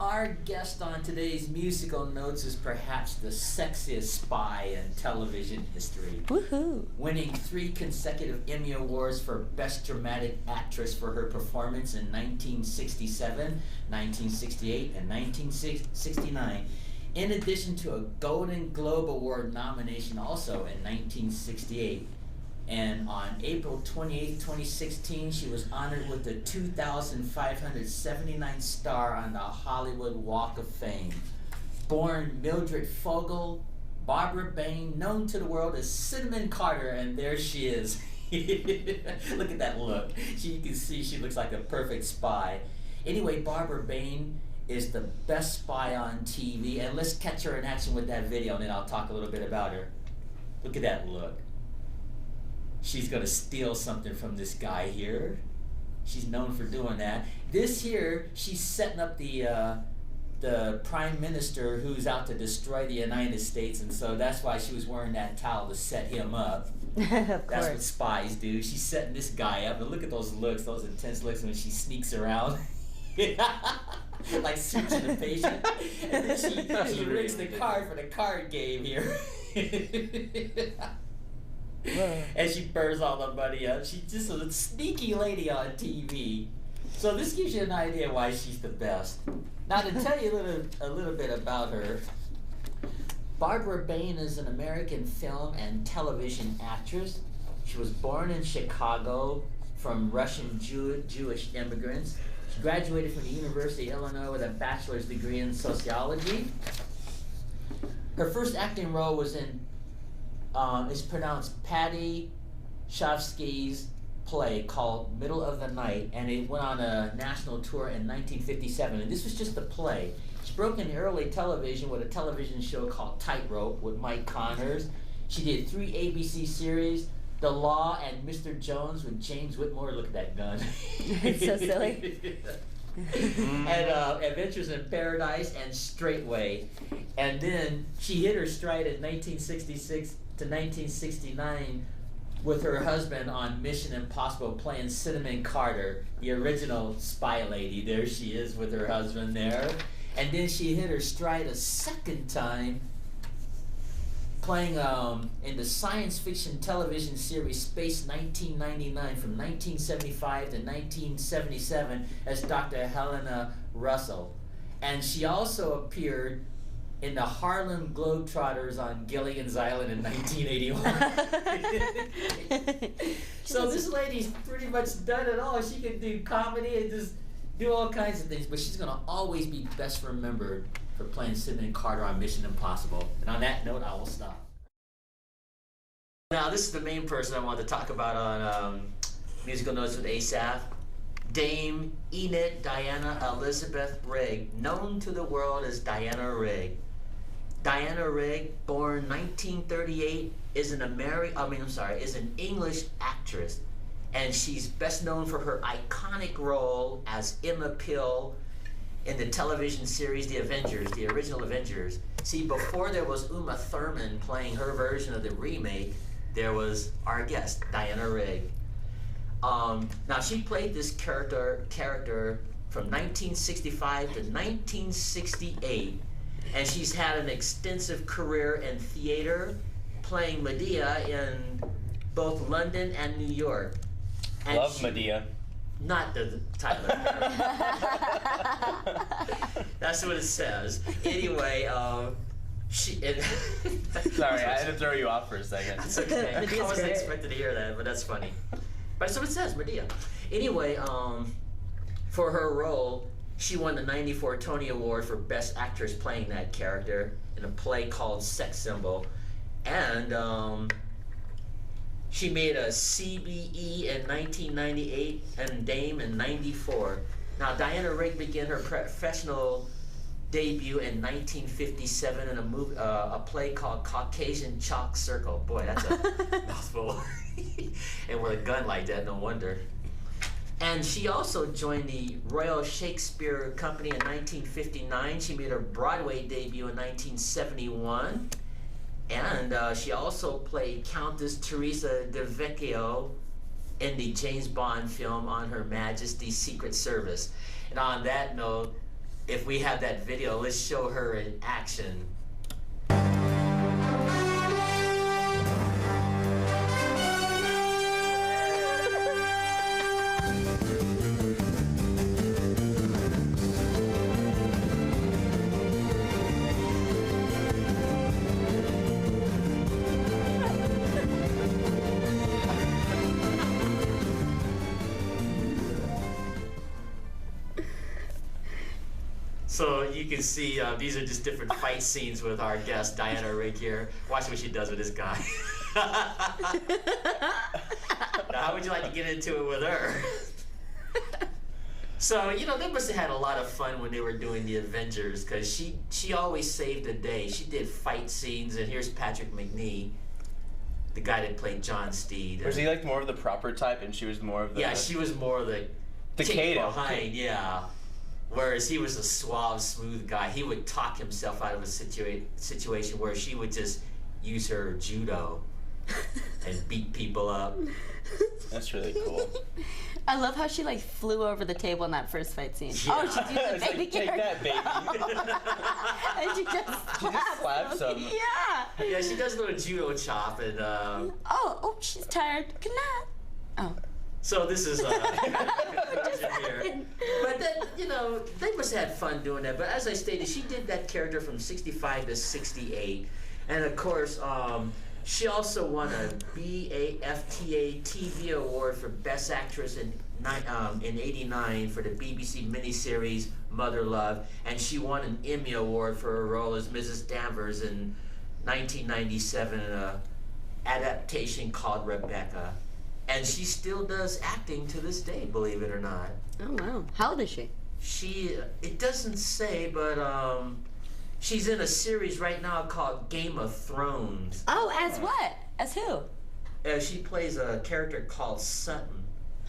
Our guest on today's musical notes is perhaps the sexiest spy in television history. Woohoo! Winning 3 consecutive Emmy Awards for Best Dramatic Actress for her performance in 1967, 1968, and 1969, in addition to a Golden Globe Award nomination also in 1968. And on April 28, 2016, she was honored with the 2,579th star on the Hollywood Walk of Fame. Born Mildred Fogel, Barbara Bain, known to the world as Cinnamon Carter, and there she is. Look at that look. You can see she looks like a perfect spy. Anyway, Barbara Bain is the best spy on TV, and let's catch her in action with that video, and then I'll talk a little bit about her. Look at that look. She's gonna steal something from this guy here. She's known for doing that. This here, she's setting up the prime minister who's out to destroy the United States, and so that's why she was wearing that towel to set him up. That's what spies do. She's setting this guy up, and look at those looks, those intense looks when she sneaks around. Like Susan the patient. And then she rings the card for the card game here. And she burns all the money up. She's just a sneaky lady on TV. So this gives you an idea why she's the best. Now to tell you a little bit about her, Barbara Bain is an American film and television actress. She was born in Chicago from Russian Jewish immigrants. She graduated from the University of Illinois with a bachelor's degree in sociology. Her first acting role was in it's pronounced Paddy Chayefsky's play called Middle of the Night, and it went on a national tour in 1957, and this was just a play. She broke into early television with a television show called Tightrope with Mike Connors. She did 3 ABC series, The Law and Mr. Jones with James Whitmore. Look at that gun. It's so silly. And Adventures in Paradise and Straightway. And then she hit her stride in 1966 to 1969 with her husband on Mission Impossible playing Cinnamon Carter, the original spy lady. There she is with her husband there. And then she hit her stride a second time playing in the science fiction television series Space 1999 from 1975 to 1977 as Dr. Helena Russell. And she also appeared in the Harlem Globetrotters on Gilligan's Island in 1981. So this lady's pretty much done it all. She can do comedy and just do all kinds of things, but she's gonna always be best remembered for playing Cinnamon Carter on Mission Impossible. And on that note, I will stop. Now this is the main person I want to talk about on Musical Notes with Asaph. Dame Enid Diana Elizabeth Rigg, known to the world as Diana Rigg. Diana Rigg, born 1938, is an English actress, and she's best known for her iconic role as Emma Peel in the television series The Avengers, the original Avengers. See, before there was Uma Thurman playing her version of the remake, there was our guest, Diana Rigg. Now she played this character from 1965 to 1968, and she's had an extensive career in theater, playing Medea in both London and New York. And Love Medea. Not the title of it. That's what it says. Anyway, Sorry, I had to throw you off for a second. That's okay. I wasn't expected to hear that, but that's funny. But that's what it says, Medea. Anyway, for her role, she won the '94 Tony Award for Best Actress playing that character in a play called Sex Symbol. And she made a CBE in 1998 and Dame in '94. Now, Diana Rigg began her professional debut in 1957 in a play called Caucasian Chalk Circle. Boy, that's a mouthful. And with a gun like that, no wonder. And she also joined the Royal Shakespeare Company in 1959. She made her Broadway debut in 1971. And she also played Countess Teresa de Vecchio in the James Bond film On Her Majesty's Secret Service. And on that note, if we have that video, let's show her in action. So you can see these are just different fight scenes with our guest Diana Rigg here. Watch what she does with this guy. Now, how would you like to get into it with her? So, you know, they must have had a lot of fun when they were doing the Avengers, because she always saved the day. She did fight scenes, and here's Patrick McNee, the guy that played John Steed. Was he like more of the proper type, and she was more of the... Yeah, she was more of the kick behind, yeah. Whereas he was a suave, smooth guy. He would talk himself out of a situation where she would just use her judo and beat people up. That's really cool. I love how she like flew over the table in that first fight scene. Yeah. Oh, she's using the baby like, take that, baby. And she just slaps him. Yeah. Yeah, she does a little judo chop, and Oh, she's tired. Good night. Oh. so this is here. But then, you know, they must have had fun doing that. But as I stated, she did that character from 65 to 68. And of course, she also won a BAFTA TV award for Best Actress in '89 for the BBC miniseries Mother Love. And she won an Emmy Award for her role as Mrs. Danvers in 1997 in an adaptation called Rebecca. And she still does acting to this day, believe it or not. Oh, wow. How old is she? It doesn't say, but she's in a series right now called Game of Thrones. Oh, as what? As who? She plays a character called Sutton,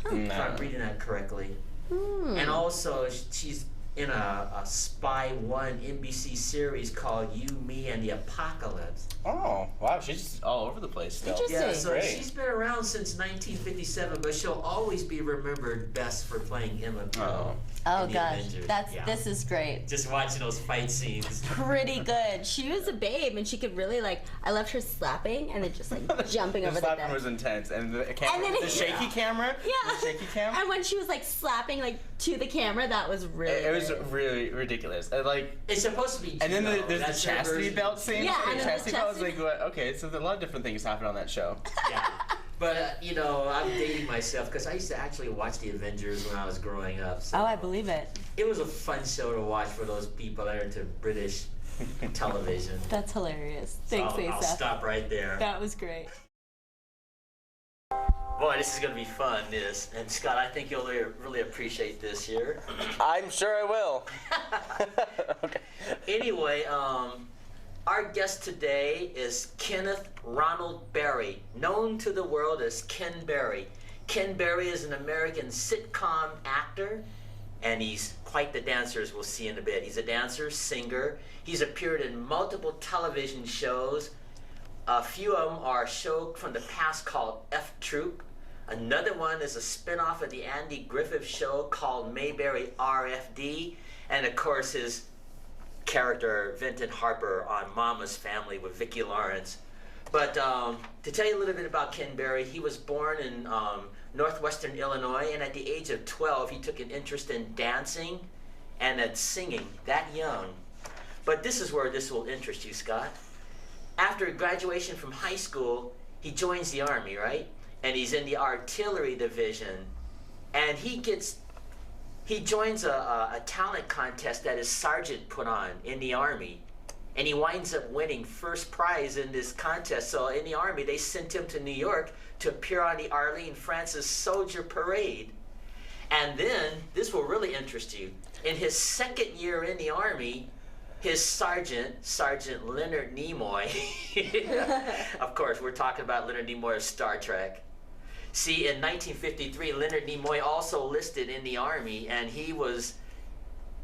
if I'm reading that correctly. And also, she's in a Spy One NBC series called You, Me, and the Apocalypse. Oh, wow, she's all over the place still. Interesting. Yeah, so Great. she's been around since 1957, but she'll always be remembered best for playing Emma Peel. Oh in the gosh, Avengers. this is great. Just watching those fight scenes. Pretty good. She was a babe, and she could really like. I loved her slapping and then just like jumping The over the slapping bed. was intense, and the camera, And then the shaky camera, Yeah. the shaky cam. And when she was like slapping like to the camera, that was really. It was great. really ridiculous. Like, It's supposed to be. and then judo. there's That's the her chastity version. belt scene. Yeah, the and then the chastity belt was like, chastity- what? Okay, so a lot of different things happen on that show. Yeah. But, you know, I'm dating myself because I used to actually watch the Avengers when I was growing up. So Oh, I believe it. it was a fun show to watch for those people that are into British television. That's hilarious. So Thanks, I'll Asa. stop right there. That was great. Boy, this is going to be fun, this. And Scott, I think you'll really appreciate this here. I'm sure I will. Okay. Anyway, our guest today is Kenneth Ronald Berry, known to the world as Ken Berry. Ken Berry is an American sitcom actor, and he's quite the dancer, as we'll see in a bit. He's a dancer, singer. He's appeared in multiple television shows. A few of them are a show from the past called F Troop. Another one is a spin-off of the Andy Griffith show called Mayberry RFD. And of course, his character, Vinton Harper, on Mama's Family with Vicki Lawrence. But to tell you a little bit about Ken Berry, he was born in northwestern Illinois, and at the age of 12, he took an interest in dancing and at singing, that young. But this is where this will interest you, Scott. After graduation from high school, he joins the Army, right? And he's in the artillery division, and he joins a talent contest that his sergeant put on in the Army, and he winds up winning first prize in this contest. So in the Army, they sent him to New York to appear on the Arlene Francis Soldier Parade. And then, this will really interest you, in his second year in the Army, his sergeant, Sergeant Leonard Nimoy, of course, we're talking about Leonard Nimoy of Star Trek. See, in 1953, Leonard Nimoy also listed in the Army, and he was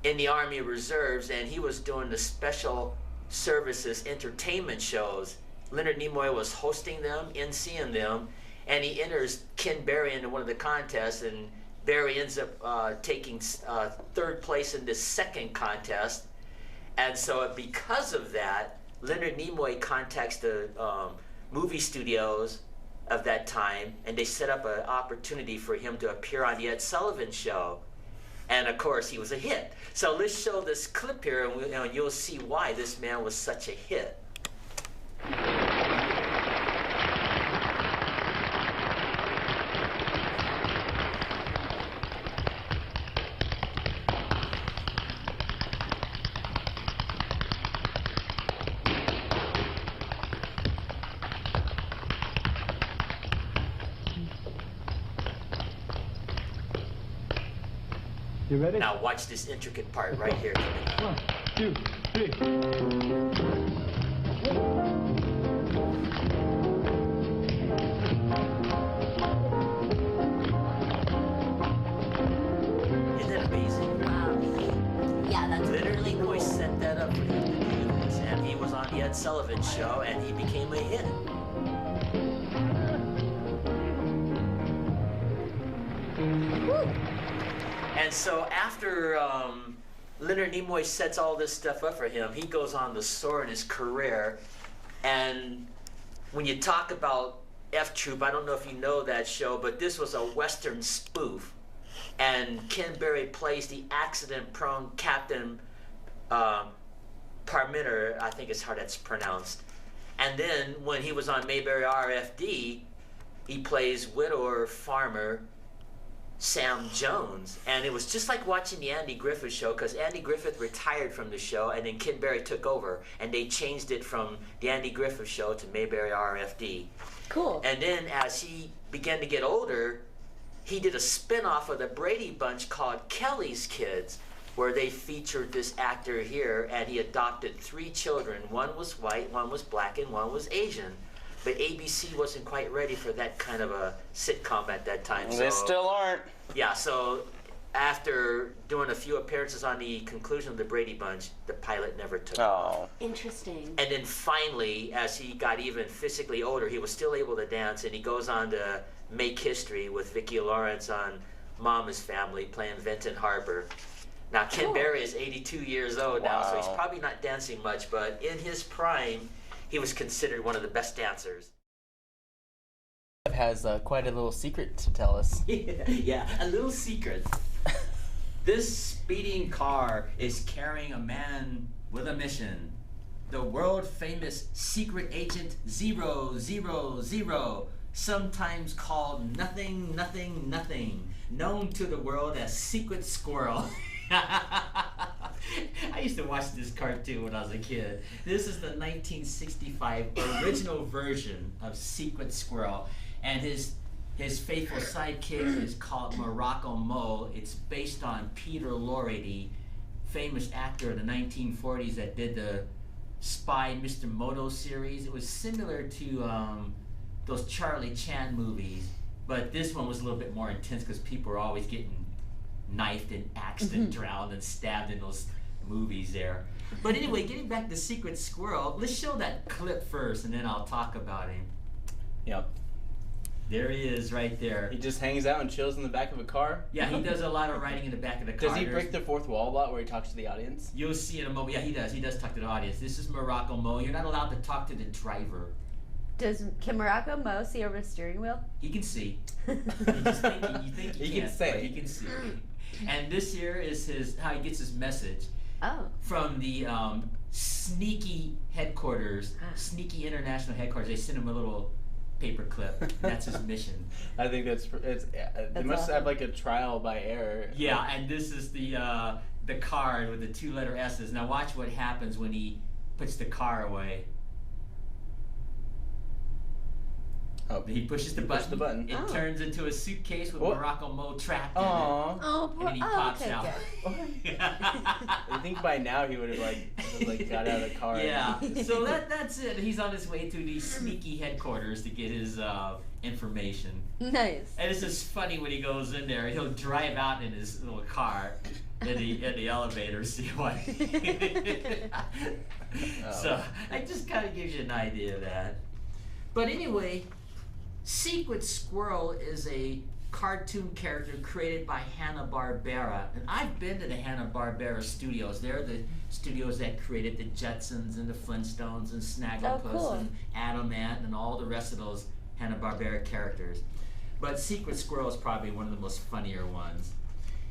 in the Army Reserves, and he was doing the Special Services entertainment shows. Leonard Nimoy was hosting them, emceeing them, and he enters Ken Berry into one of the contests, and Barry ends up taking third place in this second contest. And so because of that, Leonard Nimoy contacts the movie studios of that time, and they set up an opportunity for him to appear on the Ed Sullivan Show. And of course, he was a hit. So let's show this clip here, and you'll see why this man was such a hit. You ready? Now watch this intricate part right here coming up. 1, 2, 3. Isn't that amazing? Yeah, that's Leonard really Nimoy cool. set that up for him to do this, and he was on the Ed Sullivan Show, and he became a hit. And so after Leonard Nimoy sets all this stuff up for him, he goes on to soar in his career. And when you talk about F Troop, I don't know if you know that show, but this was a Western spoof. And Ken Berry plays the accident-prone Captain Parmenter, I think is how that's pronounced. And then when he was on Mayberry RFD, he plays widower farmer Sam Jones. And it was just like watching the Andy Griffith Show, because Andy Griffith retired from the show, and then Ken Berry took over, and they changed it from the Andy Griffith Show to Mayberry RFD. Cool. And then as he began to get older, he did a spin-off of the Brady Bunch called Kelly's Kids, where they featured this actor here, and he adopted 3 children. One was white, one was black, and one was Asian. But ABC wasn't quite ready for that kind of a sitcom at that time. They still aren't. Yeah, so after doing a few appearances on the conclusion of the Brady Bunch, the pilot never took off. Oh. Interesting. And then finally, as he got even physically older, he was still able to dance, and he goes on to make history with Vicki Lawrence on Mama's Family, playing Vinton Harper. Now, Ken Cool. Berry is 82 years old now, so he's Wow. probably not dancing much, but in his prime, he was considered one of the best dancers. Has quite a little secret to tell us. Yeah, a little secret. This speeding car is carrying a man with a mission. The world famous secret agent 000, sometimes called Nothing, Nothing, Nothing, known to the world as Secret Squirrel. I used to watch this cartoon when I was a kid. This is the 1965 original version of Secret Squirrel, and his faithful sidekick is called Morocco Mo. It's based on Peter Lorre, the famous actor of the 1940s that did the Spy Mr. Moto series. It was similar to those Charlie Chan movies, but this one was a little bit more intense because people were always getting knifed and axed and drowned and stabbed in those movies there. But anyway, getting back to Secret Squirrel, let's show that clip first and then I'll talk about him. Yep. There he is right there. He just hangs out and chills in the back of a car. Yeah, he does a lot of writing in the back of the car. Does he break the fourth wall a lot where he talks to the audience? You'll see in a moment. Yeah, he does. He does talk to the audience. This is Morocco Mo. You're not allowed to talk to the driver. Can Morocco Mo see over the steering wheel? He can see. You think he He can can't, say. but he can see. And this here is how he gets his message Oh. from the sneaky headquarters, sneaky international headquarters. They send him a little paper clip. That's his mission. I think they must awesome. have like a trial by error. Yeah, and this is the card with the 2-letter S's. Now watch what happens when he puts the car away. Oh, He pushes the button. pushed the button. It Oh. turns into a suitcase with What? Morocco Mo trapped in Aww. Oh, it. And then he pops okay, out. good. I think by now he would have like got out of the car. Yeah, so that's it. He's on his way to the sneaky headquarters to get his information. Nice. And it's just funny when he goes in there. He'll drive out in his little car in the elevator, see what. So it just kind of gives you an idea of that. But anyway, Secret Squirrel is a cartoon character created by Hanna-Barbera. And I've been to the Hanna-Barbera studios. They're the studios that created the Jetsons and the Flintstones and Snagglepuss cool. and Adam Ant and all the rest of those Hanna-Barbera characters. But Secret Squirrel is probably one of the most funnier ones.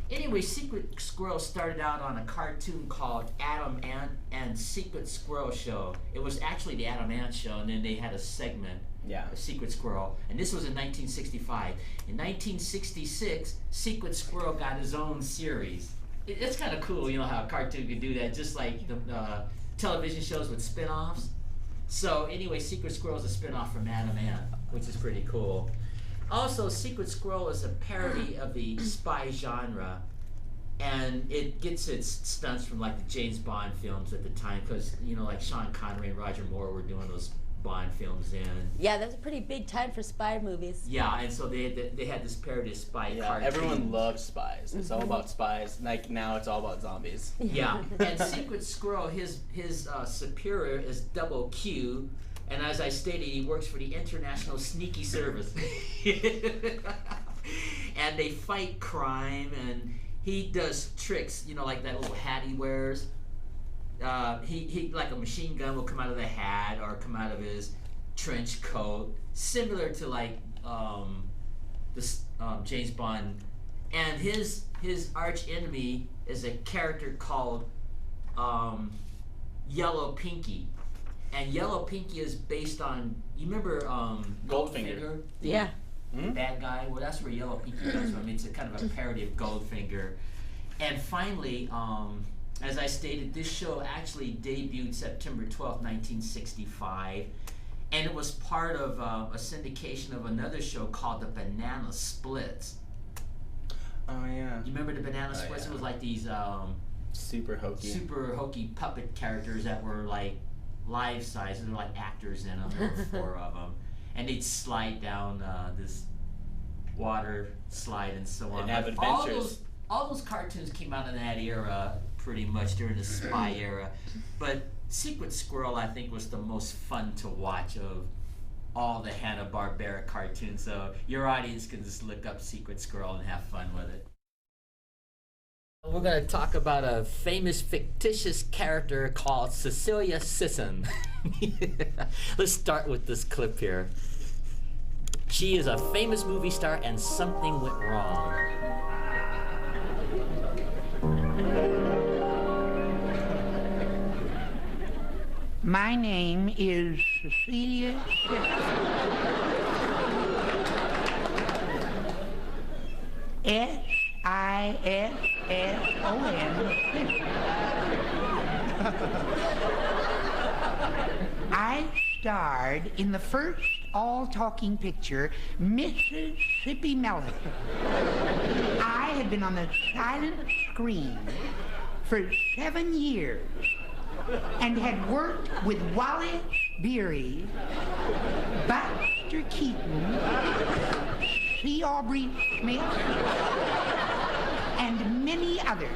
Anyway, Secret Squirrel started out on a cartoon called Adam Ant and Secret Squirrel Show. It was actually the Adam Ant Show, and then they had a segment, a Secret Squirrel, and this was in 1965. In 1966, Secret Squirrel got his own series. It's kind of cool, you know, how a cartoon could do that, just like the television shows with spin-offs. So anyway, Secret Squirrel is a spin-off from Adam Ant, which is pretty cool. Also, Secret Squirrel is a parody of the spy genre, and it gets its stunts from like the James Bond films at the time, because, you know, like Sean Connery and Roger Moore were doing those Bond films in. Yeah, that's a pretty big time for spy movies. Yeah, and so they had this parody of spy cartoons. Everyone loves spies. It's all about spies. Like now, it's all about zombies. Yeah, and Secret Squirrel, his superior is Double Q. And as I stated, he works for the International Sneaky Service. And they fight crime, and he does tricks, you know, like that little hat he wears. He like a machine gun will come out of the hat or come out of his trench coat, similar to like this James Bond. And his arch enemy is a character called Yellow Pinky. And Yellow Pinky is based on, you remember Goldfinger? Yeah. The bad guy? Well, that's where Yellow Pinky comes from. It's a kind of a parody of Goldfinger. And finally, as I stated, this show actually debuted September 12, 1965. And it was part of a syndication of another show called The Banana Splits. Oh, yeah. You remember The Banana Splits? Yeah. It was like these Super hokey puppet characters that were like life size, and there were like actors in them. There were 4 of them, and they'd slide down this water slide and so on. And have adventures. All those cartoons came out in that era, pretty much during the spy era. But Secret Squirrel, I think, was the most fun to watch of all the Hanna-Barbera cartoons. So your audience can just look up Secret Squirrel and have fun with it. We're going to talk about a famous fictitious character called Cecilia Sisson. Let's start with this clip here. She is a famous movie star and something went wrong. My name is Cecilia Sisson. S-I-S-S-O-N. I starred in the first all-talking picture, Mississippi Melody. I had been on the silent screen for 7 years and had worked with Wallace Beery, Buster Keaton, C. Aubrey Smith, and many others.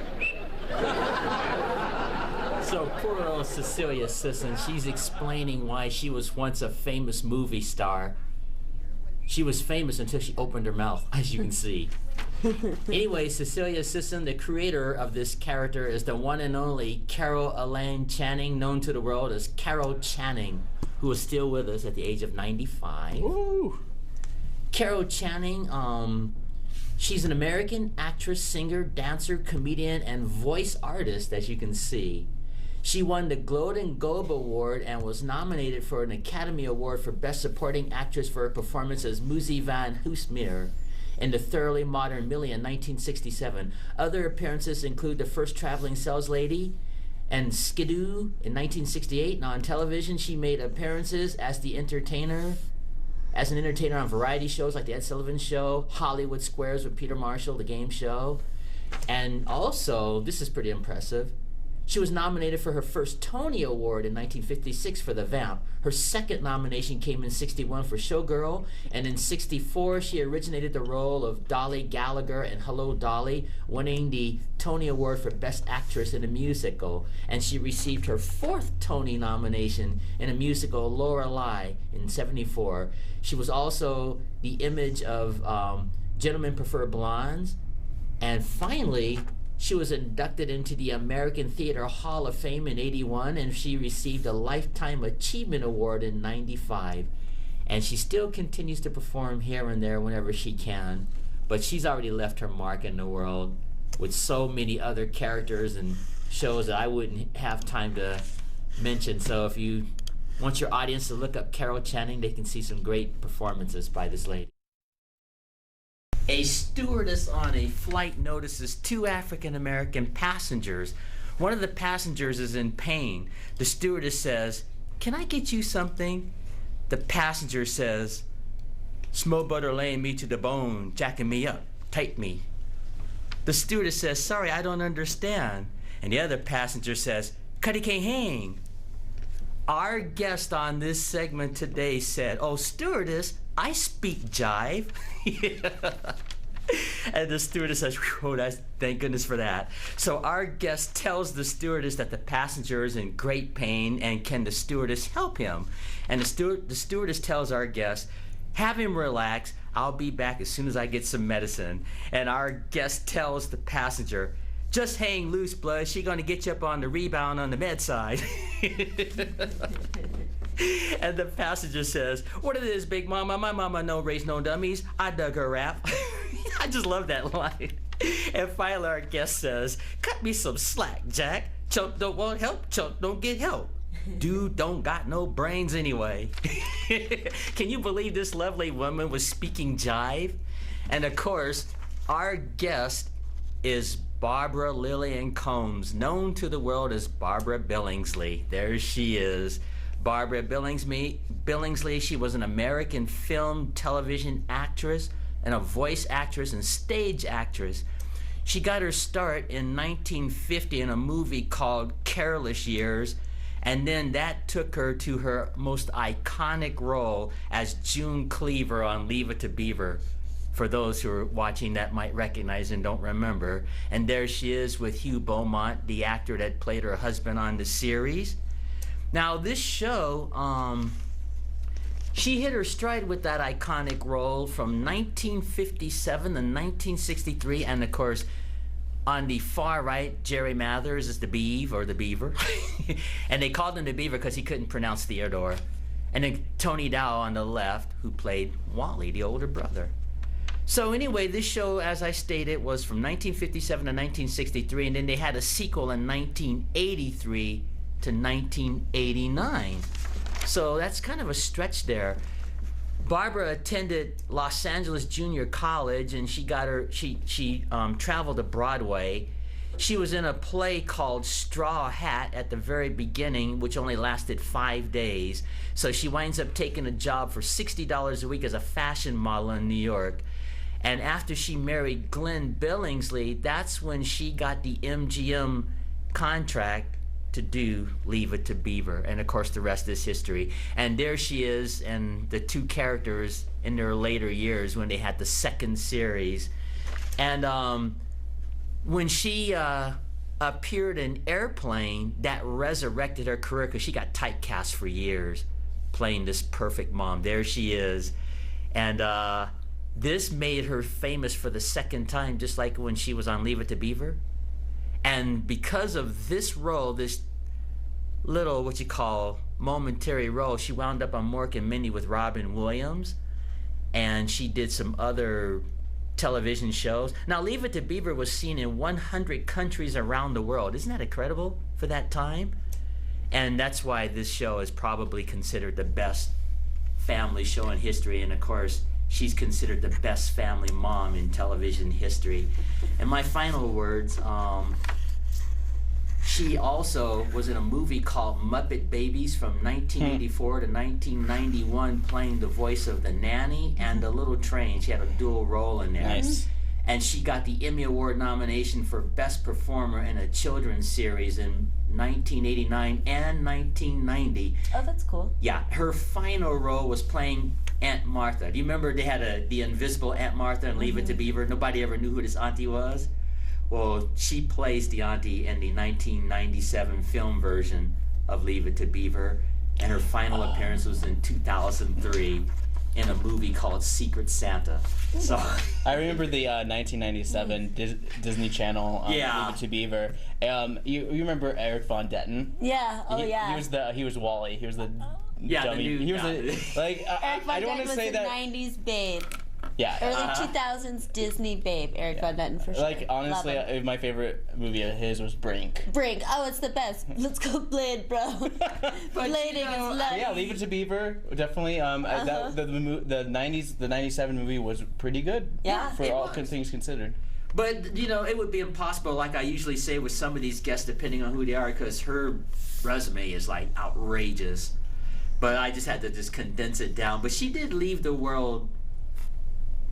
So poor old Cecilia Sisson, she's explaining why she was once a famous movie star. She was famous until she opened her mouth, as you can see. Anyway, Cecilia Sisson, the creator of this character, is the one and only Carol Elaine Channing, known to the world as Carol Channing, who is still with us at the age of 95. Woo! Carol Channing, she's an American actress, singer, dancer, comedian, and voice artist, as you can see. She won the Golden Globe Award and was nominated for an Academy Award for Best Supporting Actress for her performance as Muzie van Hoosmeer in The Thoroughly Modern Millie in 1967. Other appearances include The First Traveling Saleslady and Skidoo in 1968. And on television, she made appearances as an entertainer on variety shows like The Ed Sullivan Show, Hollywood Squares with Peter Marshall, the game show. And also, this is pretty impressive, she was nominated for her first Tony Award in 1956 for The Vamp. Her second nomination came in 61 for Showgirl, and in 64 she originated the role of Dolly Gallagher in Hello Dolly, winning the Tony Award for Best Actress in a Musical. And she received her fourth Tony nomination in a musical, Lorelei, in 74. She was also the image of Gentlemen Prefer Blondes. And finally, she was inducted into the American Theater Hall of Fame in 81, and she received a Lifetime Achievement Award in 95. And she still continues to perform here and there whenever she can, but she's already left her mark in the world with so many other characters and shows that I wouldn't have time to mention. So if you want your audience to look up Carol Channing, they can see some great performances by this lady. A stewardess on a flight notices two African American passengers. One of the passengers is in pain. The stewardess says, "Can I get you something?" The passenger says, "Small butter laying me to the bone, jacking me up, tight me." The stewardess says, "Sorry, I don't understand." And the other passenger says, "Cuddy can't hang." Our guest on this segment today said, "Oh, stewardess, I speak jive." And the stewardess says, "Oh, thank goodness for that." So our guest tells the stewardess that the passenger is in great pain and can the stewardess help him. And the stewardess tells our guest, "Have him relax. I'll be back as soon as I get some medicine." And our guest tells the passenger, "Just hang loose, blood. She gonna get you up on the rebound on the med side." And the passenger says, "What it is, Big Mama? My mama no raise no dummies. I dug her rap." I just love that line. And finally our guest says, "Cut me some slack, Jack. Chump don't want help, chump don't get help. Dude don't got no brains anyway." Can you believe this lovely woman was speaking jive? And of course, our guest is Barbara Lillian Combs, known to the world as Barbara Billingsley. There she is. Barbara Billingsley, she was an American film, television actress, and a voice actress and stage actress. She got her start in 1950 in a movie called Careless Years, and then that took her to her most iconic role as June Cleaver on Leave It to Beaver. For those who are watching that might recognize and don't remember. And there she is with Hugh Beaumont, the actor that played her husband on the series. Now this show, she hit her stride with that iconic role from 1957 to 1963, and of course, on the far right, Jerry Mathers is the Beaver. And they called him the Beaver because he couldn't pronounce Theodore. And then Tony Dow on the left, who played Wally, the older brother. So anyway, this show, as I stated, was from 1957 to 1963, and then they had a sequel in 1983 to 1989. So that's kind of a stretch there. Barbara attended Los Angeles Junior College, and she traveled to Broadway. She was in a play called Straw Hat at the very beginning, which only lasted 5 days. So she winds up taking a job for $60 a week as a fashion model in New York. And after she married Glenn Billingsley, that's when she got the MGM contract to do Leave It to Beaver. And of course the rest is history. And there she is, and the two characters in their later years when they had the second series. And when she appeared in Airplane, that resurrected her career because she got typecast for years playing this perfect mom. There she is. And this made her famous for the second time, just like when she was on Leave It to Beaver. And because of this role, this little, what you call, momentary role, she wound up on Mork and Mindy with Robin Williams. And she did some other television shows. Now, Leave It to Beaver was seen in 100 countries around the world. Isn't that incredible for that time? And that's why this show is probably considered the best family show in history. And of course, she's considered the best family mom in television history. And my final words, she also was in a movie called Muppet Babies from 1984 to 1991, playing the voice of the nanny and the little train. She had a dual role in there. Nice. And she got the Emmy Award nomination for Best Performer in a Children's Series in 1989 and 1990. Oh, that's cool. Yeah, her final role was playing Aunt Martha. Do you remember they had the invisible Aunt Martha and Leave It to Beaver? Nobody ever knew who this auntie was. Well, she plays the auntie in the 1997 film version of Leave It to Beaver, and her final appearance was in 2003. in a movie called Secret Santa. So I remember the 1997 Disney Channel Yeah. Leave It to Beaver. You remember Eric Von Detten? Yeah. Oh yeah. He was Wally. He was the Yeah, the dummy. new- he was yeah. like Eric Von I don't Detten want to was say a that. 90s babe. Yeah. Early 2000s Disney babe. Eric Von Detten for sure. Like honestly, Love him. my favorite movie of his was Brink. Brink. Oh, it's the best. Let's go Blade, bro. Blading is life. Yeah, Leave It to Beaver, definitely. The 90s, the 97 movie was pretty good. Yeah, for it all was. things considered. But, you know, it would be impossible, like I usually say with some of these guests, depending on who they are, because her resume is, like, outrageous. But I just had to just condense it down. But she did leave the world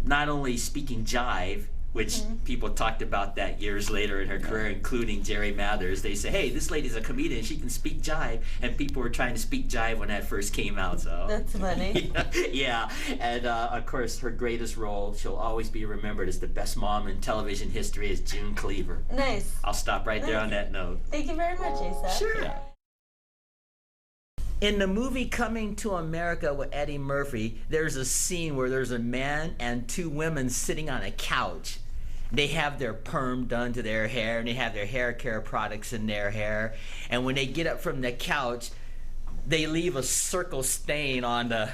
not only speaking jive, which people talked about that years later in her career, including Jerry Mathers. They say, hey, this lady's a comedian, she can speak jive. And people were trying to speak jive when that first came out, so. That's funny. Yeah, and of course, her greatest role, she'll always be remembered as the best mom in television history, is June Cleaver. Nice. I'll stop right there on that note. Thank you very much, Asa. Sure. Yeah. In the movie Coming to America with Eddie Murphy, there's a scene where there's a man and two women sitting on a couch. They have their perm done to their hair, and they have their hair care products in their hair. And when they get up from the couch, they leave a circle stain on the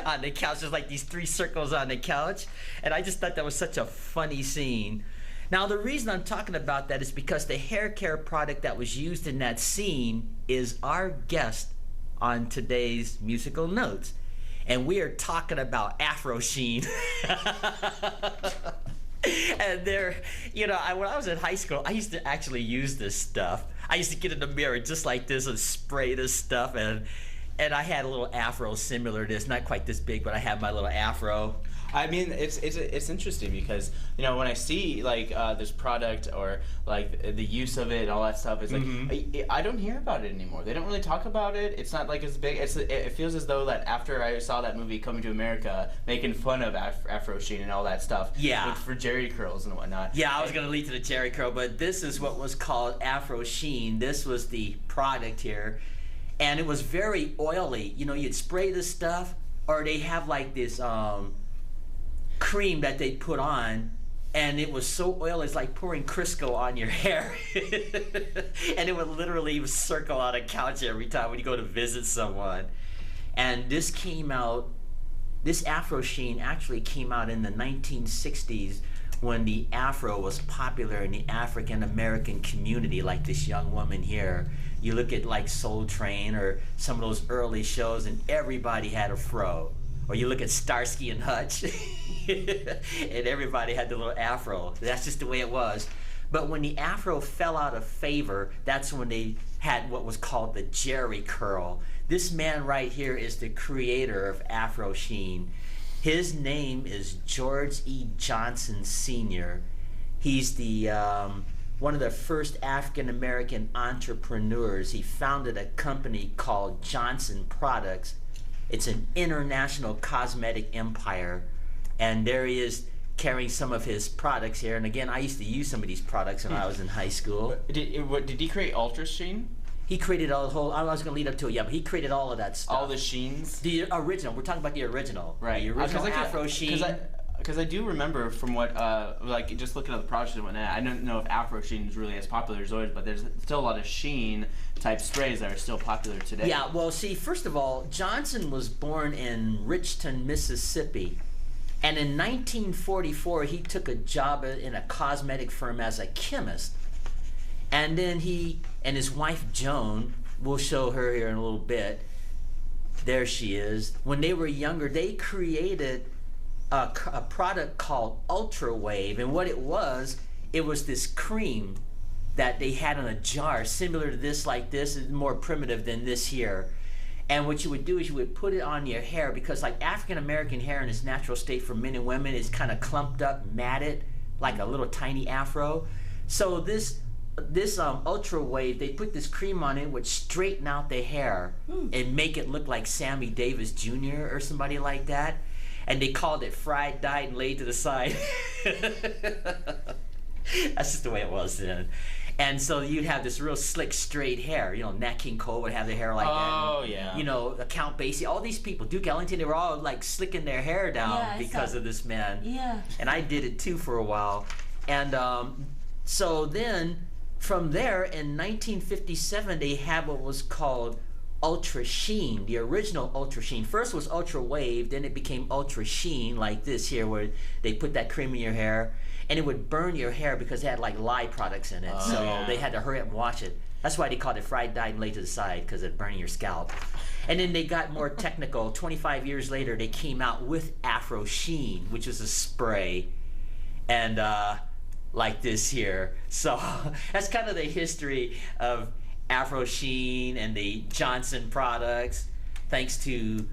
on the couch. There's like these 3 circles on the couch, and I just thought that was such a funny scene. Now, the reason I'm talking about that is because the hair care product that was used in that scene is our guest on today's Musical Notes. And we are talking about Afro Sheen. And they're, you know, when I was in high school, I used to actually use this stuff. I used to get in the mirror just like this and spray this stuff. And I had a little afro similar to this, not quite this big, but I had my little afro. I mean, it's interesting because, you know, when I see like this product or like the use of it and all that stuff, it's like I don't hear about it anymore. They don't really talk about it. It's not like as big. It feels as though that after I saw that movie Coming to America, making fun of Afro Sheen and all that stuff. Yeah. For Jerry curls and whatnot. Yeah, I was going to lead to the Jerry curl, but this is what was called Afro Sheen. This was the product here, and it was very oily. You know, you'd spray this stuff, or they have like this cream that they put on, and it was so oily, it's like pouring Crisco on your hair. And it would literally circle on a couch every time when you go to visit someone. And this came out, this Afro Sheen actually came out in the 1960s when the Afro was popular in the African American community, like this young woman here. You look at like Soul Train or some of those early shows, and everybody had a fro. Or you look at Starsky and Hutch, and everybody had the little afro. That's just the way it was. But when the afro fell out of favor, that's when they had what was called the Jerry curl. This man right here is the creator of Afro Sheen. His name is George E. Johnson Sr. He's the one of the first African American entrepreneurs. He founded a company called Johnson Products. It's an international cosmetic empire, and there he is carrying some of his products here. And again, I used to use some of these products when I was in high school. Did he create Ultra Sheen? He created all the whole. I was going to lead up to it, yeah, but he created all of that stuff. All the sheens? The original. We're talking about the original. Right. The original Afro Sheen. Because I do remember from what, like, just looking at the products and whatnot, I don't know if Afro Sheen is really as popular as always, but there's still a lot of Sheen type sprays that are still popular today. Yeah, well, see, first of all, Johnson was born in Richton, Mississippi. And in 1944, he took a job in a cosmetic firm as a chemist. And then he and his wife, Joan, we'll show her here in a little bit. There she is. When they were younger, they created a product called Ultra Wave, and what it was this cream that they had in a jar similar to this, like this, is more primitive than this here. And what you would do is you would put it on your hair, because like African American hair in its natural state for men and women is kind of clumped up, matted, like a little tiny afro. So this Ultra Wave, they put this cream on it, would straighten out the hair and make it look like Sammy Davis Jr. or somebody like that. And they called it fried, dyed, and laid to the side. That's just the way it was then. And so you'd have this real slick, straight hair. You know, Nat King Cole would have their hair like that. Oh, And, yeah. you know, Count Basie, all these people, Duke Ellington, they were all like slicking their hair down Yeah, I because saw- of this man. Yeah. And I did it too for a while. And so then from there in 1957, they had what was called Ultra Sheen, the original Ultra Sheen. First was Ultra Wave, then it became Ultra Sheen, like this here, where they put that cream in your hair, and it would burn your hair because it had like lye products in it. Oh, So yeah. they had to hurry up and wash it. That's why they called it fried, dyed, and laid to the side, because it burning your scalp. And then they got more technical. 25 years later, they came out with Afro Sheen, which is a spray, and like this here. So that's kind of the history of Afro Sheen and the Johnson products, thanks to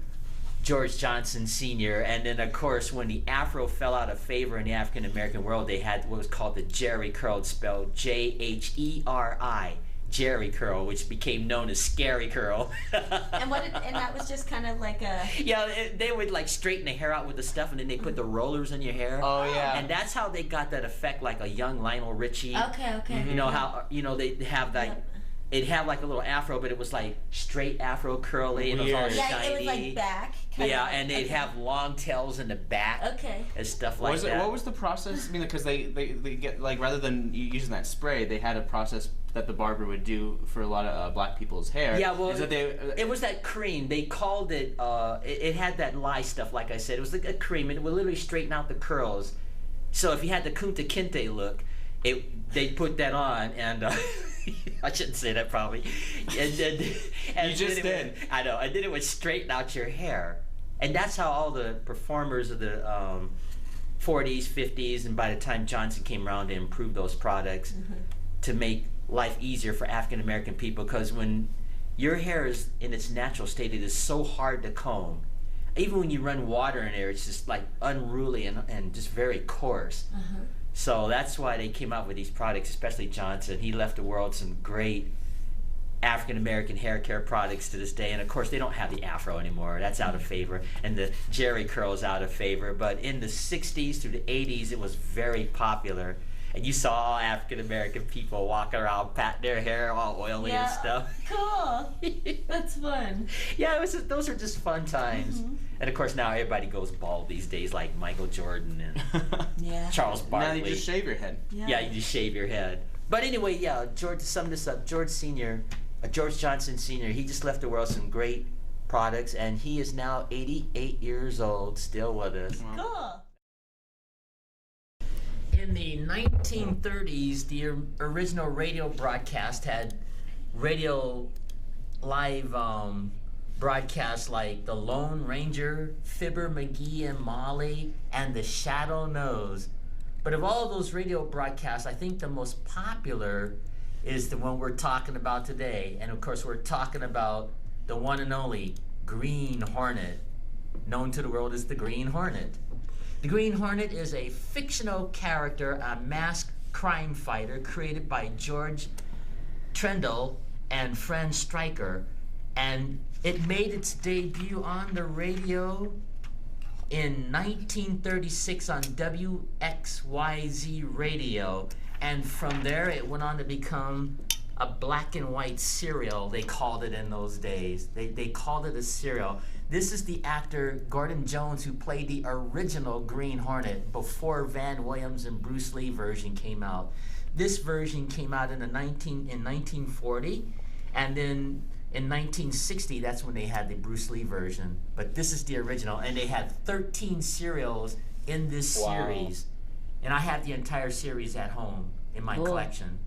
George Johnson Sr. And then, of course, when the Afro fell out of favor in the African American world, they had what was called the Jerry curl, spelled Jheri, Jerry curl, which became known as Scary curl. And and that was just kind of like a. Yeah, they would like straighten the hair out with the stuff, and then they put the rollers in your hair. Oh, yeah. And that's how they got that effect, like a young Lionel Richie. Okay. You know how they have that. Yep. It had like a little afro, but it was like straight afro curly, and it was all Weird. Yeah, shiny. it was like back. Yeah, and they'd have long tails in the back Okay. and stuff like that. What was the process? I mean, because they get like rather than using that spray, they had a process that the barber would do for a lot of black people's hair. Yeah, well, is that they, it was that cream. They called it. It had that lye stuff, like I said. It was like a cream, and it would literally straighten out the curls. So if you had the Kunta Kinte look, they put that on, and I shouldn't say that probably. And You just did. I know. And then it would straighten out your hair, and that's how all the performers of the 40s, 50s, and by the time Johnson came around to improve those products to make life easier for African American people, because when your hair is in its natural state, it is so hard to comb. Even when you run water in there, it's just like unruly and just very coarse. So that's why they came out with these products, especially Johnson. He left the world some great African American hair care products to this day. And of course, they don't have the afro anymore. That's out of favor. And the Jerry curl is out of favor. But in the 60s through the 80s, it was very popular. And you saw all African American people walking around patting their hair all oily and stuff. Cool. That's fun. Yeah, those are just fun times. And of course, now everybody goes bald these days, like Michael Jordan and Yeah. Charles Barkley. now you just shave your head. Yeah, you just shave your head. But anyway, yeah, George, to sum this up, George Johnson Sr., he just left the world some great products, and he is now 88 years old, still with us. Cool. In the 1930s, the original radio broadcast had radio live broadcasts like The Lone Ranger, Fibber McGee and Molly, and The Shadow Knows. But of all those radio broadcasts, I think the most popular is the one we're talking about today. And of course, we're talking about the one and only Green Hornet, known to the world as the Green Hornet. The Green Hornet is a fictional character, a masked crime fighter created by George Trendle and Fran Stryker, and it made its debut on the radio in 1936 on WXYZ radio, and from there it went on to become a black and white serial, they called it in those days. They called it a serial. This is the actor Gordon Jones who played the original Green Hornet before Van Williams and Bruce Lee version came out. This version came out in 1940, and then in 1960, that's when they had the Bruce Lee version. But this is the original, and they had 13 serials in this series. And I have the entire series at home in my collection.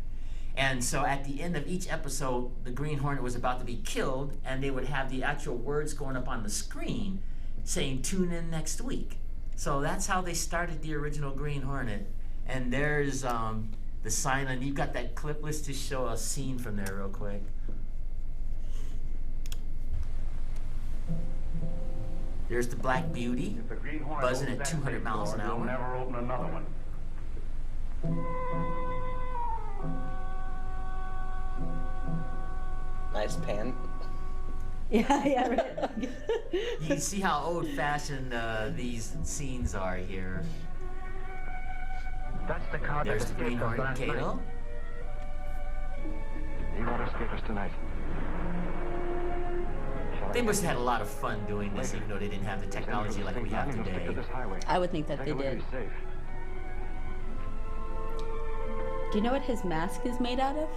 And so at the end of each episode, the Green Hornet was about to be killed, and they would have the actual words going up on the screen saying, "Tune in next week." So that's how they started the original Green Hornet. And there's the sign, and you've got that clip. Let's just show a scene from there real quick. There's the Black Beauty, buzzing at 200 miles an hour. Never open another one. Nice pan. Yeah, right. You can see how old-fashioned these scenes are here. That's the car There's that the Green escaped us Hornet last night. Kato. He won't escape us tonight. They must have had a lot of fun doing this, even though they didn't have the technology like we have today. I would think that they did. Do you know what his mask is made out of?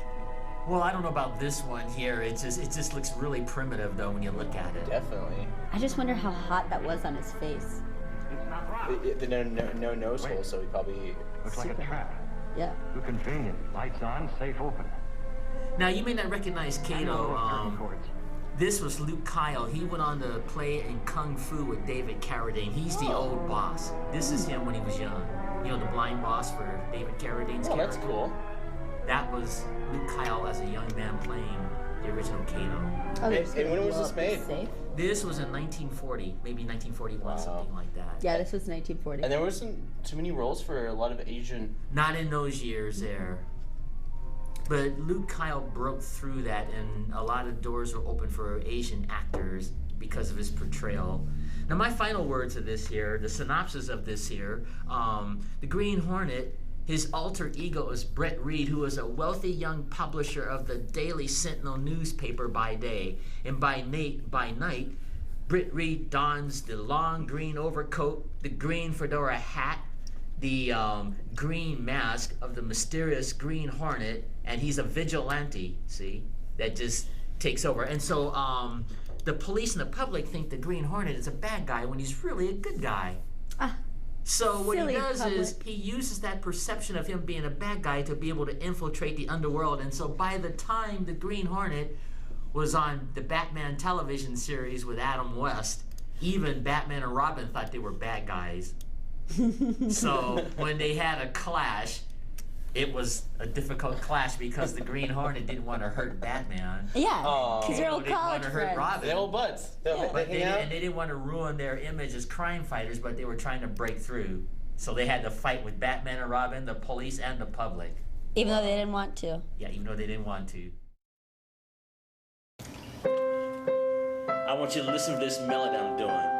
Well, I don't know about this one here. It just looks really primitive though when you look at it. Definitely. I just wonder how hot that was on his face. No nose hole, so he probably... Looks like a trap. Yeah. Too convenient. Lights on, safe open. Now you may not recognize Kato. This was Luke Kyle. He went on to play in Kung Fu with David Carradine. He's the old boss. This is him when he was young. You know, the blind boss for David Carradine's character. That's cool. That was Luke Kyle as a young man playing the original Kato. Oh, And when was this made? This was in 1940, maybe 1941, something like that. Yeah, this was 1940. And there wasn't too many roles for a lot of Asian... Not in those years there. But Luke Kyle broke through that, and a lot of doors were open for Asian actors because of his portrayal. Now, my final words of this here, the synopsis of this here, the Green Hornet, his alter ego is Brett Reed, who is a wealthy young publisher of the Daily Sentinel newspaper by day, and by night, Britt Reed dons the long green overcoat, the green fedora hat, the green mask of the mysterious Green Hornet, and he's a vigilante, see, that just takes over. And so the police and the public think the Green Hornet is a bad guy when he's really a good guy. So what he does is he uses that perception of him being a bad guy to be able to infiltrate the underworld. And so by the time the Green Hornet was on the Batman television series with Adam West, even Batman and Robin thought they were bad guys. So when they had a clash, it was a difficult clash because the Green Hornet didn't want to hurt Batman. Yeah, because they're old They didn't want college to hurt friends. Robin. They're old buds. But they didn't want to ruin their image as crime fighters, but they were trying to break through. So they had to fight with Batman and Robin, the police, and the public. Even though they didn't want to. Yeah, even though they didn't want to. I want you to listen to this melody I'm doing.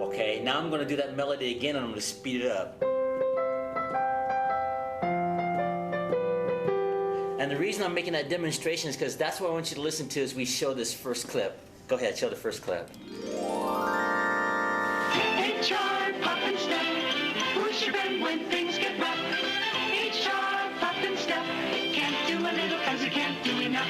Okay, now I'm going to do that melody again and I'm going to speed it up. And the reason I'm making that demonstration is because that's what I want you to listen to as we show this first clip. Go ahead, show the first clip. HR Puff and Step, who's your friend when things get rough? HR Puff and Step, can't do a little cause you can't do enough.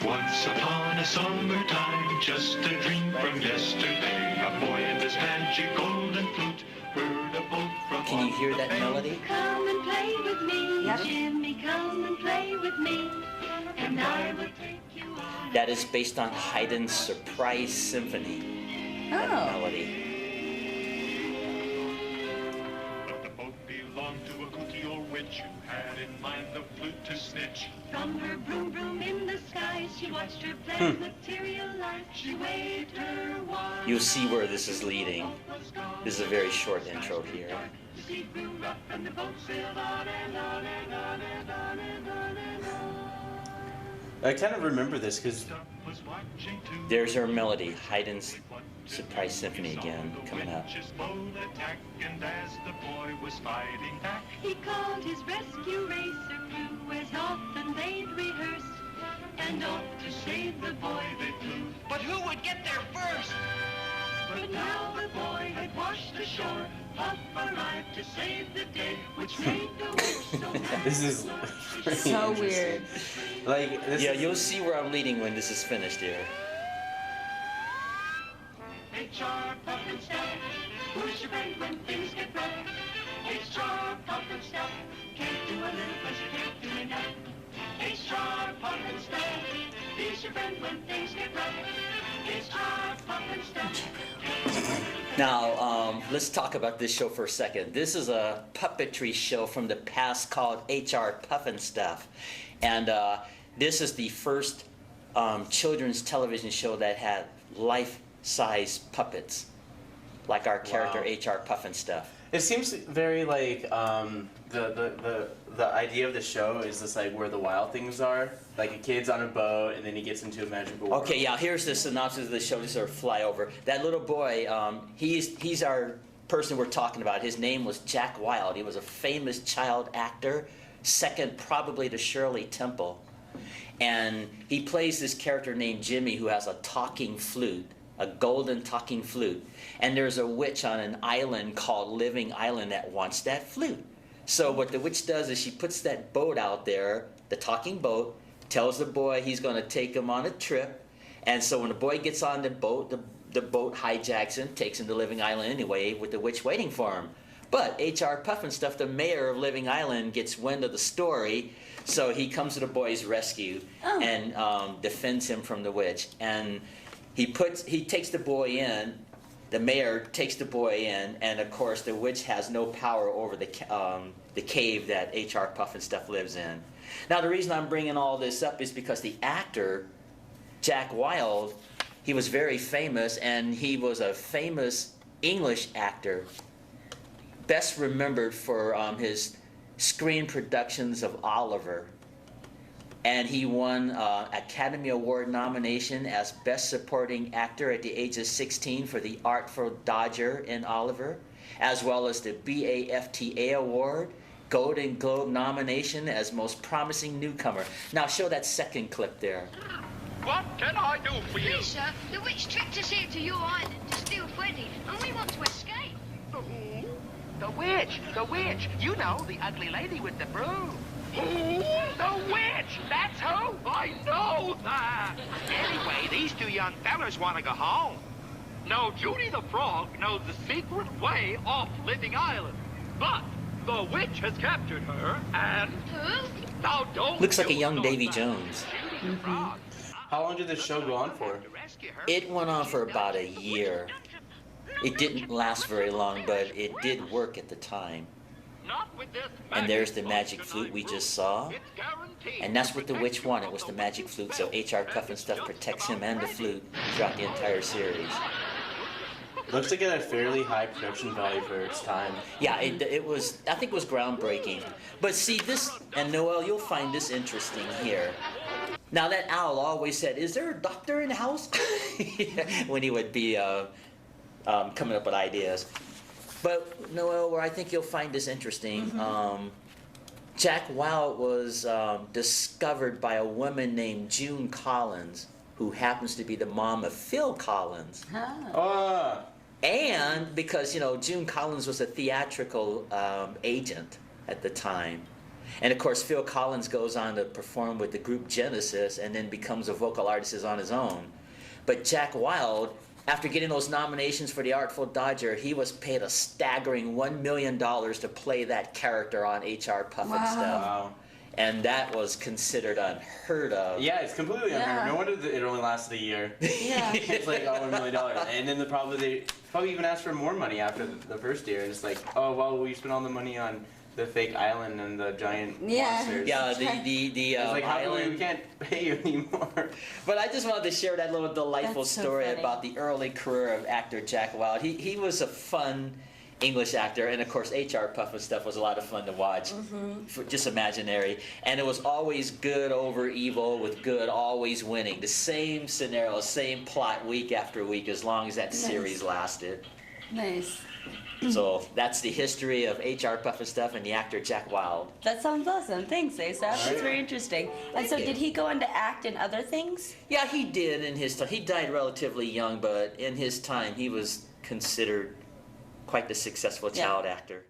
Once upon a summertime, just a dream from yesterday, a boy and his magic golden flute heard a boat from... Can you hear that melody? Come and play with me, Jimmy, come and play with me, and I will take you on. That is based on Haydn's Surprise Symphony. That melody. But the boat belonged to a kooky old witch who had in mind the flute to snitch. From her broom broom in the sky, she watched her plans materialize. She waved her wand. You'll see where this is leading. This is a very short intro here. The sea grew rough and the boat sailed on and on and on and on and on and on. I kind of remember this because... There's her melody, Haydn's Surprise Symphony again, coming up. And as the boy was fighting back, He called his rescue racer crew as often they'd rehearsed, and off to save the boy they flew. But who would get there first? But now the boy had washed ashore, Puff arrived to save the day, which made the witch so mad. This is pretty So interesting. weird. Like, this Yeah, is... you'll see where I'm leading when this is finished here. HR Puff and Step, who's your friend when things get rough? HR Puff and Step, can't do a little cause you can't do enough. HR Puff and Step, he's your friend when things get rough. HR Puff and Step. Now, let's talk about this show for a second. This is a puppetry show from the past called HR Puffin Stuff. And this is the first children's television show that had life-size puppets, like our character HR Puffin Stuff. It seems very like the idea of the show is this like where the wild things are, like a kid's on a boat and then he gets into a magical world. Okay, yeah, here's the synopsis of the show. This is our flyover. That little boy, he's our person we're talking about, his name was Jack Wilde. He was a famous child actor, second probably to Shirley Temple. And he plays this character named Jimmy who has a talking flute, a golden talking flute. And there's a witch on an island called Living Island that wants that flute. So what the witch does is she puts that boat out there, the talking boat, tells the boy he's going to take him on a trip. And so when the boy gets on the boat hijacks him, takes him to Living Island anyway, with the witch waiting for him. But H.R. Pufnstuf, the mayor of Living Island, gets wind of the story, so he comes to the boy's rescue and defends him from the witch. And he takes the boy in. The mayor takes the boy in, and of course the witch has no power over the cave that H.R. Pufnstuf lives in. Now the reason I'm bringing all this up is because the actor Jack Wilde, he was very famous, and he was a famous English actor, best remembered for his screen productions of Oliver. And he won Academy Award nomination as Best Supporting Actor at the age of 16 for The Artful Dodger in Oliver, as well as the BAFTA Award, Golden Globe nomination as Most Promising Newcomer. Now show that second clip there. What can I do for you? Please, sir, the witch tricked us here to your island to steal Freddy, and we want to escape. The who? The witch! The witch! You know, the ugly lady with the broom. Who? The witch! That's who! I know that! Anyway, these two young fellas want to go home. Now, Judy the Frog knows the secret way off Living Island. But the witch has captured her, and... Who? Now, don't... Looks like a young Davy Jones. Judy the Frog. How long did the show go on for? It went on for about a year. It didn't last very long, but it did work at the time. And there's the magic flute we just saw. And that's what the witch wanted, was the magic flute, so H.R. Pufnstuf protects him and the flute throughout the entire series. Looks like it had a fairly high production value for its time. Yeah, it was, I think it was groundbreaking. But see this, and Noel, you'll find this interesting here. Now that owl always said, "Is there a doctor in the house?" when he would be coming up with ideas. But Noel, where I think you'll find this interesting, Jack Wilde was discovered by a woman named June Collins, who happens to be the mom of Phil Collins. And because, you know, June Collins was a theatrical agent at the time. And of course, Phil Collins goes on to perform with the group Genesis and then becomes a vocal artist on his own. But Jack Wilde, after getting those nominations for The Artful Dodger, he was paid a staggering $1 million to play that character on H.R. Pufnstuf. Wow. And that was considered unheard of. Yeah, it's completely unheard of. No wonder it only lasted a year. Yeah. It's like, oh, $1 million. And then they probably even asked for more money after the first year. And it's like, oh, well, we spent all the money on the fake island and the giant monsters. Yeah, the it's like, how island. we can't pay you anymore. But I just wanted to share that little delightful That's so story funny. about the early career of actor Jack Wilde. He was a fun English actor, and of course H.R. Pufnstuf was a lot of fun to watch, just imaginary. And it was always good over evil, with good always winning. The same scenario, same plot week after week, as long as that series lasted. Nice. So that's the history of H.R. Pufnstuf and the actor Jack Wilde. That sounds awesome. Thanks, Asaph. That's very interesting. And so, you. did he go on to act in other things? Yeah, he did in his time. He died relatively young, but in his time he was considered quite the successful child actor.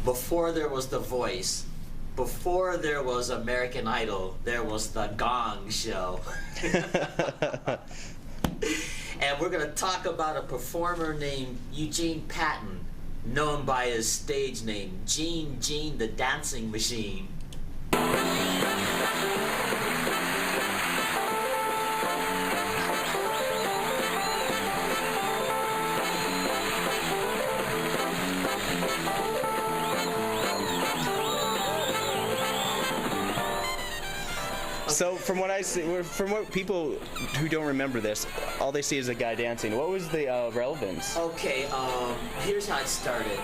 Before there was The Voice, before there was American Idol, there was The Gong Show. And we're going to talk about a performer named Eugene Patton, known by his stage name, Gene the Dancing Machine. So from what I see, from what people who don't remember this, all they see is a guy dancing. What was the relevance? Okay, here's how it started.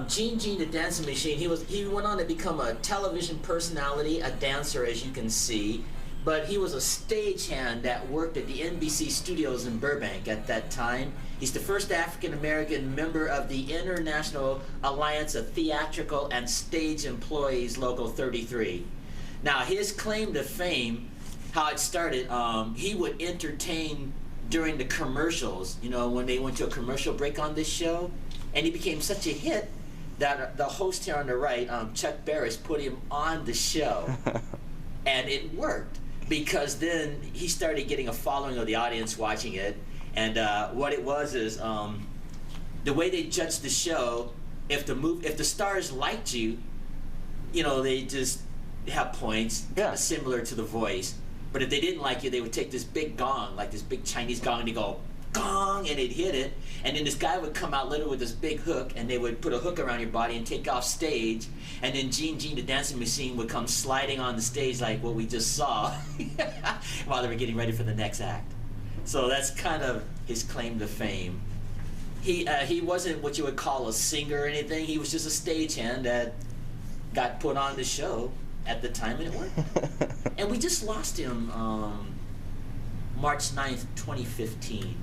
Gene the Dancing Machine, he went on to become a television personality, a dancer, as you can see, but he was a stagehand that worked at the NBC studios in Burbank at that time. He's the first African-American member of the International Alliance of Theatrical and Stage Employees, Local 33. Now, his claim to fame, how it started, he would entertain during the commercials, you know, when they went to a commercial break on this show, and he became such a hit that the host here on the right, Chuck Barris, put him on the show. And it worked, because then he started getting a following of the audience watching it. And what it was is the way they judged the show, if the stars liked you, you know, they just have points, kind of similar to The Voice. But if they didn't like you, they would take this big gong, like this big Chinese gong, and they go, gong, and they'd hit it. And then this guy would come out literally with this big hook, and they would put a hook around your body and take off stage. And then Gene, the dancing machine, would come sliding on the stage like what we just saw while they were getting ready for the next act. So that's kind of his claim to fame. He wasn't what you would call a singer or anything. He was just a stagehand that got put on the show at the time, and it worked. And we just lost him March 9th, 2015.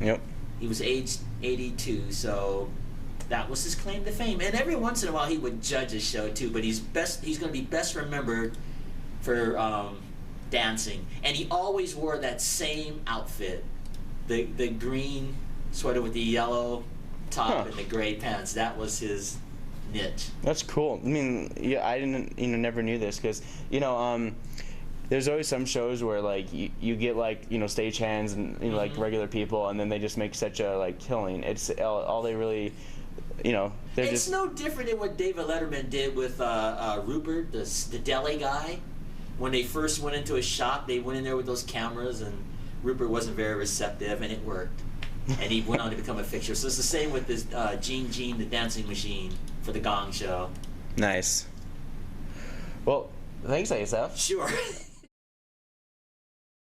Yep. He was aged 82, so that was his claim to fame. And every once in a while he would judge a show too, but he's going to be best remembered for dancing. And he always wore that same outfit, the green sweater with the yellow top and the gray pants. That was his niche. That's cool. I mean, yeah, I didn't, never knew this, because, there's always some shows where like you get like stagehands and like regular people, and then they just make such a like killing. It's all they really, they're it's just no different than what David Letterman did with Rupert, the deli guy. When they first went into a shop, they went in there with those cameras, and Rupert wasn't very receptive, and it worked. And he went on to become a fixture. So it's the same with this Gene, the dancing machine for the Gong Show. nice. Well, thanks, Asaph. Sure.